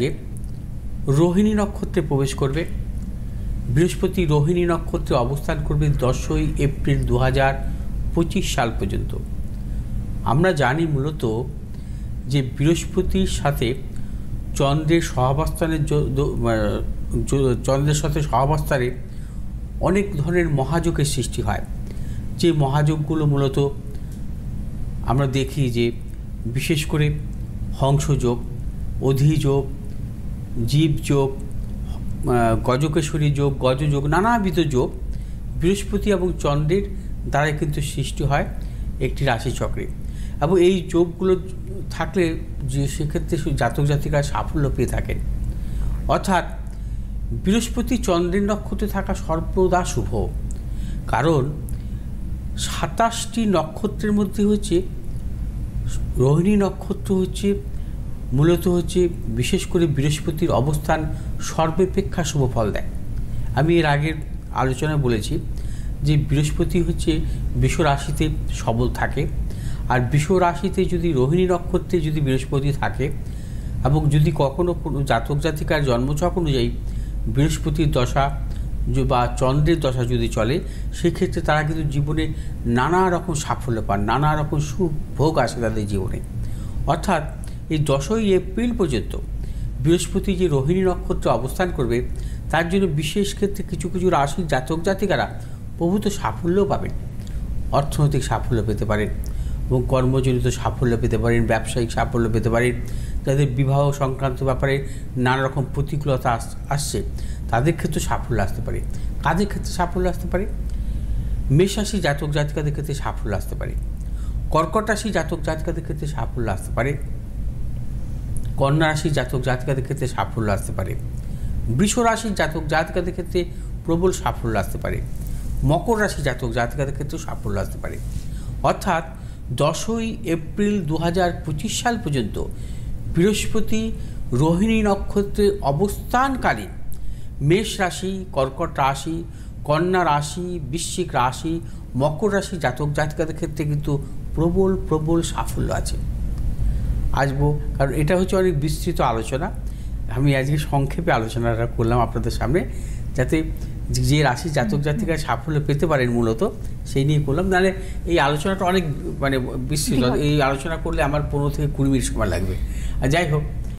আজকে রোহিণী নক্ষত্রে প্রবেশ করবে। বৃহস্পতি রোহিণী নক্ষত্রে অবস্থান করবে 10ই এপ্রিল 2025 সাল পর্যন্ত। আমরা জানি মূলত যে বৃহস্পতির সাথে চন্দ্রের সহাবস্থানে অনেক ধরনের মহাযোগের সৃষ্টি হয়। যে মহাযোগগুলো মূলত আমরা দেখি যে বিশেষ করে হংসযোগ, অধিযোগ, জীবযোগ, গজকেশ্বরী যোগ, গজযোগ, নানাবিধ যোগ বৃহস্পতি এবং চন্দ্রের দ্বারা কিন্তু সৃষ্টি হয় একটি রাশিচক্রে। এবং এই যোগগুলো থাকলে যে সেক্ষেত্রে জাতক জাতিকারা সাফল্য পেয়ে থাকেন। অর্থাৎ বৃহস্পতি চন্দ্রের নক্ষত্রে থাকা সর্বদা শুভ, কারণ 27টি নক্ষত্রের মধ্যে হচ্ছে রোহিণী নক্ষত্র হচ্ছে মূলত হচ্ছে বিশেষ করে বৃহস্পতির অবস্থান সর্বাপেক্ষা শুভ ফল দেয়। আমি এর আগের আলোচনায় বলেছি যে বৃহস্পতি হচ্ছে বৃষ রাশিতে সবল থাকে, আর বৃষ রাশিতে যদি রোহিণী নক্ষত্রে যদি বৃহস্পতি থাকে এবং যদি কখনো কোনো জাতক জাতিকার জন্মছক অনুযায়ী বৃহস্পতির দশা বা চন্দ্রের দশা যদি চলে, সেক্ষেত্রে তারা কিন্তু জীবনে নানা রকম সাফল্য পান, নানা রকম সুভোগ আসে তাদের জীবনে। অর্থাৎ এই 10ই এপ্রিল পর্যন্ত বৃহস্পতি যে রোহিণী নক্ষত্রে অবস্থান করবে, তার জন্য বিশেষ ক্ষেত্রে কিছু কিছু রাশির জাতক জাতিকারা প্রভূত সাফল্যও পাবেন। অর্থনৈতিক সাফল্য পেতে পারেন এবং কর্মজনিত সাফল্য পেতে পারেন, ব্যবসায়িক সাফল্য পেতে পারেন। যাদের বিবাহ সংক্রান্ত ব্যাপারে নানা রকম প্রতিকূলতা আসছে, তাদের ক্ষেত্রে সাফল্য আসতে পারে। কাদের ক্ষেত্রে সাফল্য আসতে পারে? মেষ রাশি জাতক জাতিকাদের ক্ষেত্রে সাফল্য আসতে পারে, কর্কট রাশি জাতক জাতিকাদের ক্ষেত্রে সাফল্য আসতে পারে, কন্যা রাশির জাতক জাতিকাদের ক্ষেত্রে সাফল্য আসতে পারে, বৃষ রাশির জাতক জাতিকাদের ক্ষেত্রে প্রবল সাফল্য আসতে পারে, মকর রাশি জাতক জাতিকাদের ক্ষেত্রে সাফল্য আসতে পারে। অর্থাৎ 10ই এপ্রিল 2025 সাল পর্যন্ত বৃহস্পতি রোহিণী নক্ষত্রে অবস্থানকালীন মেষ রাশি, কর্কট রাশি, কন্যা রাশি, বৃশ্চিক রাশি, মকর রাশি জাতক জাতিকাদের ক্ষেত্রে কিন্তু প্রবল প্রবল সাফল্য আছে। আসবো, কারণ এটা হচ্ছে অনেক বিস্তৃত আলোচনা। আমি আজকে সংক্ষেপে আলোচনাটা করলাম আপনাদের সামনে, যাতে যে রাশি জাতক জাতিকা সাফল্য পেতে পারেন মূলত সেই নিয়ে করলাম। নাহলে এই আলোচনাটা অনেক বিস্তৃত, এই আলোচনা করলে আমার 15 থেকে 20 মিনিট সময় লাগবে। আর যাই হোক,